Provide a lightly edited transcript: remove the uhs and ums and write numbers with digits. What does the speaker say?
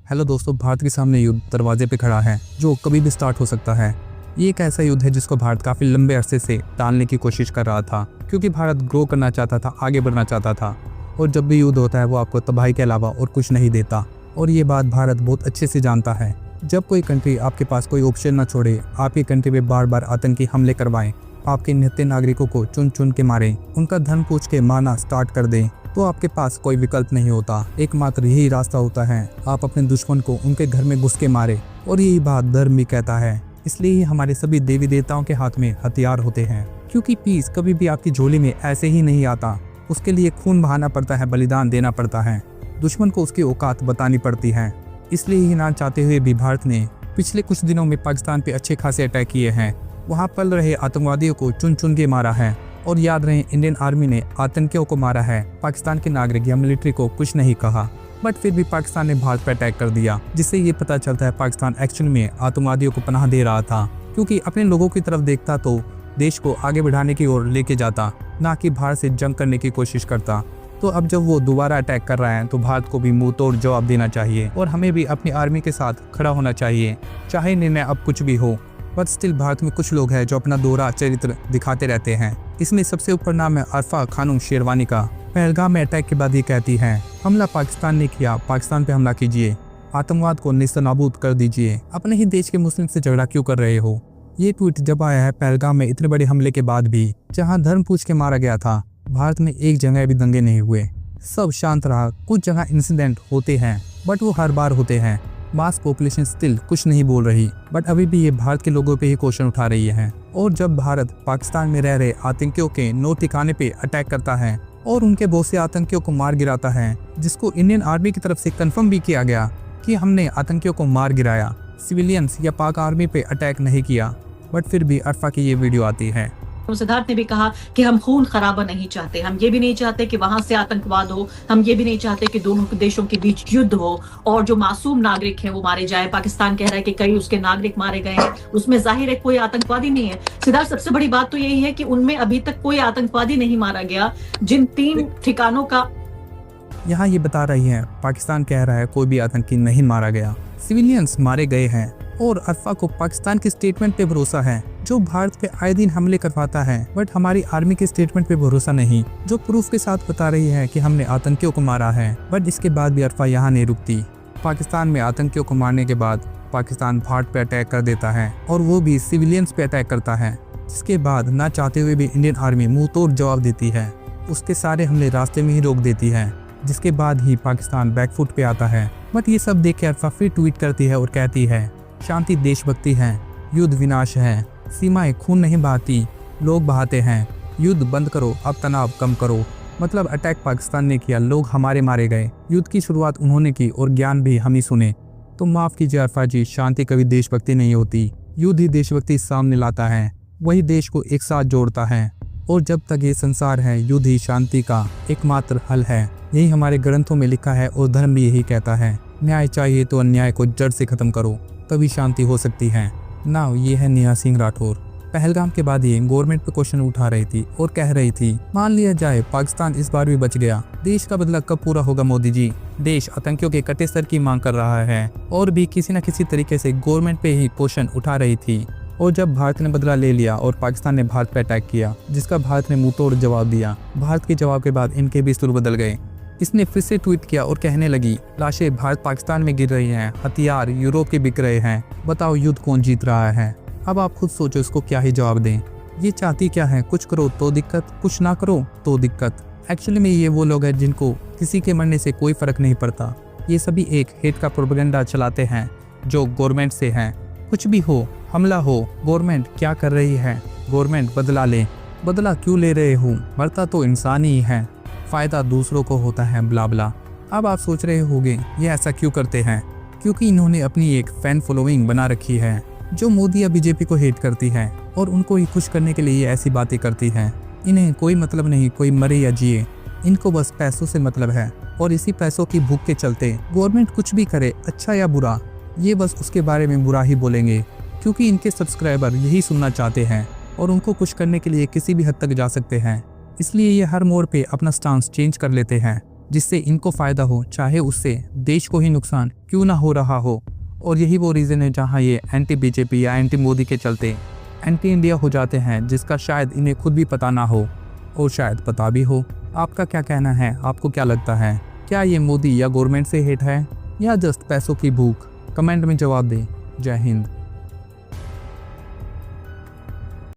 Hello दोस्तों, भारत के सामने युद्ध दरवाजे पे खड़ा है जो कभी भी स्टार्ट हो सकता है। ये एक ऐसा युद्ध है जिसको भारत काफी लंबे अरसे से टालने की कोशिश कर रहा था, क्योंकि भारत ग्रो करना चाहता था, आगे बढ़ना चाहता था। और जब भी युद्ध होता है वो आपको तबाही के अलावा और कुछ नहीं देता, और ये बात भारत बहुत अच्छे से जानता है। जब कोई कंट्री आपके पास कोई ऑप्शन न छोड़े, आपकी कंट्री पे बार बार आतंकी हमले करवाएं, आपके निहत्थे नागरिकों को चुन चुन के मारें, उनका धन पूछ के मारना स्टार्ट कर दें, तो आपके पास कोई विकल्प नहीं होता। एकमात्र यही रास्ता होता है, आप अपने दुश्मन को उनके घर में घुस के मारे। और यही बात धर्म भी कहता है। इसलिए ही हमारे सभी देवी देवताओं के हाथ में हथियार होते हैं, क्योंकि पीस कभी भी आपकी झोली में ऐसे ही नहीं आता। उसके लिए खून बहाना पड़ता है, बलिदान देना पड़ता है, दुश्मन को उसकी औकात बतानी पड़ती है। इसलिए ही ना चाहते हुए भी भारत ने पिछले कुछ दिनों में पाकिस्तान पे अच्छे खासे अटैक किए हैं। वहाँ पल रहे आतंकवादियों को चुन चुन के मारा है। और याद रहे, इंडियन आर्मी ने आतंकियों को मारा है, पाकिस्तान के नागरिक या मिलिट्री को कुछ नहीं कहा। बट फिर भी पाकिस्तान ने भारत पर अटैक कर दिया, जिससे ये पता चलता है पाकिस्तान एक्चुअल में आतंकवादियों को पनाह दे रहा था, क्योंकि अपने लोगों की तरफ देखता तो देश को आगे बढ़ाने की ओर लेके जाता, ना कि भारत से जंग करने की कोशिश करता। तो अब जब वो दोबारा अटैक कर रहा है तो भारत को भी मुंह तोड़ जवाब देना चाहिए, और हमें भी अपनी आर्मी के साथ खड़ा होना चाहिए, चाहे निर्णय अब कुछ भी हो। बट स्टिल भारत में कुछ लोग हैं जो अपना दोहरा चरित्र दिखाते रहते हैं। इसमें सबसे ऊपर नाम है अरफा खानम शेरवानी का। पहलगाम में अटैक के बाद ये कहती है, हमला पाकिस्तान ने किया, पाकिस्तान पे हमला कीजिए, आतंकवाद को नेस्तनाबूद कर दीजिए, अपने ही देश के मुस्लिम से झगड़ा क्यों कर रहे हो। ये ट्वीट जब आया है पहलगाम में इतने बड़े हमले के बाद भी, जहाँ धर्म पूछ के मारा गया था, भारत में एक जगह भी दंगे नहीं हुए, सब शांत रहा। कुछ जगह इंसिडेंट होते हैं, बट वो हर बार होते हैं। मास पॉपुलेशन स्टिल कुछ नहीं बोल रही, बट अभी भी ये भारत के लोगों पे ही क्वेश्चन उठा रही है। और जब भारत पाकिस्तान में रह रहे आतंकियों के नो ठिकाने पे अटैक करता है और उनके बहुत से आतंकियों को मार गिराता है, जिसको इंडियन आर्मी की तरफ से कंफर्म भी किया गया कि हमने आतंकियों को मार गिराया, सिविलियंस या पाक आर्मी पे अटैक नहीं किया, बट फिर भी अरफा की ये वीडियो आती है। सिद्धार्थ ने भी कहा कि हम खून खराबा नहीं चाहते, हम ये भी नहीं चाहते कि वहां से आतंकवाद हो, हम ये भी नहीं चाहते कि दोनों देशों के बीच युद्ध हो और जो मासूम नागरिक हैं वो मारे जाए। पाकिस्तान कह रहा है कि कई उसके नागरिक मारे गए हैं, उसमें जाहिर है कोई आतंकवादी नहीं है। सिद्धार्थ, सबसे बड़ी बात तो यही है कि उनमें अभी तक कोई आतंकवादी नहीं मारा गया। जिन 3 ठिकानों का यहाँ ये बता रही है, पाकिस्तान कह रहा है कोई भी आतंकी नहीं मारा गया, सिविलियंस मारे गए हैं। और अरफा को पाकिस्तान के स्टेटमेंट पे भरोसा है, जो भारत पे आए दिन हमले करवाता है, बट हमारी आर्मी के स्टेटमेंट पे भरोसा नहीं, जो प्रूफ के साथ बता रही है कि हमने आतंकियों को मारा है। बट इसके बाद भी अरफा यहाँ नहीं रुकती। पाकिस्तान में आतंकियों को मारने के बाद पाकिस्तान भारत पे अटैक कर देता है, और वो भी सिविलियंस पे अटैक करता है, जिसके बाद ना चाहते हुए भी इंडियन आर्मी मुंह तोड़ जवाब देती है, उसके सारे हमले रास्ते में ही रोक देती है, जिसके बाद ही पाकिस्तान बैकफुट पे आता है। बट ये सब देख के अरफा फिर ट्वीट करती है और कहती है, शांति देशभक्ति है, युद्ध विनाश है, सीमाएं खून नहीं बहाती, लोग बहाते हैं, युद्ध बंद करो, अब तनाव कम करो। मतलब अटैक पाकिस्तान ने किया, लोग हमारे मारे गए, युद्ध की शुरुआत उन्होंने की और ज्ञान भी हम ही सुने। तो माफ कीजिए अरफा जी, शांति कभी देशभक्ति नहीं होती, युद्ध ही देशभक्ति सामने लाता है, वही देश को एक साथ जोड़ता है। और जब तक ये संसार है, युद्ध ही शांति का एकमात्र हल है। यही हमारे ग्रंथों में लिखा है और धर्म भी यही कहता है। न्याय चाहिए तो अन्याय को जड़ से खत्म करो, तभी शांति हो सकती है। नाउ ये है नेहा सिंह राठौर। पहलगाम के बाद ये गवर्नमेंट पे क्वेश्चन उठा रही थी और कह रही थी, मान लिया जाए पाकिस्तान इस बार भी बच गया, देश का बदला कब पूरा होगा मोदी जी। देश आतंकियों के कटे सर की मांग कर रहा है, और भी किसी न किसी तरीके से गवर्नमेंट पे ही क्वेश्चन उठा रही थी। और जब भारत ने बदला ले लिया और पाकिस्तान ने भारत पे अटैक किया, जिसका भारत ने मुंह तोड़ जवाब दिया, भारत के जवाब के बाद इनके भी सुर बदल गए। इसने फिर से ट्वीट किया और कहने लगी, लाशें भारत पाकिस्तान में गिर रही हैं, हथियार यूरोप के बिक रहे हैं, बताओ युद्ध कौन जीत रहा है। अब आप खुद सोचो इसको क्या ही जवाब दें। ये चाहती क्या है, कुछ करो तो दिक्कत, कुछ ना करो तो दिक्कत। एक्चुअली में ये वो लोग हैं जिनको किसी के मरने से कोई फर्क नहीं पड़ता। ये सभी एक हेट का प्रोपेगेंडा चलाते हैं जो गवर्नमेंट से है। कुछ भी हो, हमला हो, गवर्नमेंट क्या कर रही है, गवर्नमेंट बदला ले, बदला क्यों ले रहे हो, मरता तो इंसान ही है, फायदा दूसरों को होता है, ब्ला ब्ला। अब आप सोच रहे होंगे ये ऐसा क्यों करते हैं, क्योंकि इन्होंने अपनी एक फैन फॉलोइंग बना रखी है जो मोदी या बीजेपी को हेट करती है, और उनको ही खुश करने के लिए ये ऐसी बातें करती है। इन्हें कोई मतलब नहीं कोई मरे या जिए, इनको बस पैसों से मतलब है, और इसी पैसों की भूख के चलते गवर्नमेंट कुछ भी करे, अच्छा या बुरा, ये बस उसके बारे में बुरा ही बोलेंगे, क्योंकि इनके सब्सक्राइबर यही सुनना चाहते हैं, और उनको खुश करने के लिए किसी भी हद तक जा सकते हैं। इसलिए ये हर मोड़ पे अपना स्टांस चेंज कर लेते हैं। जिससे इनको फ़ायदा हो, चाहे उससे देश को ही नुकसान क्यों ना हो रहा हो। और यही वो रीज़न है जहाँ ये एंटी बीजेपी या एंटी मोदी के चलते एंटी इंडिया हो जाते हैं, जिसका शायद इन्हें खुद भी पता ना हो और शायद पता भी हो। आपका क्या कहना है? आपको क्या लगता है? क्या ये मोदी या गवर्नमेंट से हेट है या जस्ट पैसों की भूख? कमेंट में जवाब दें। जय हिंद।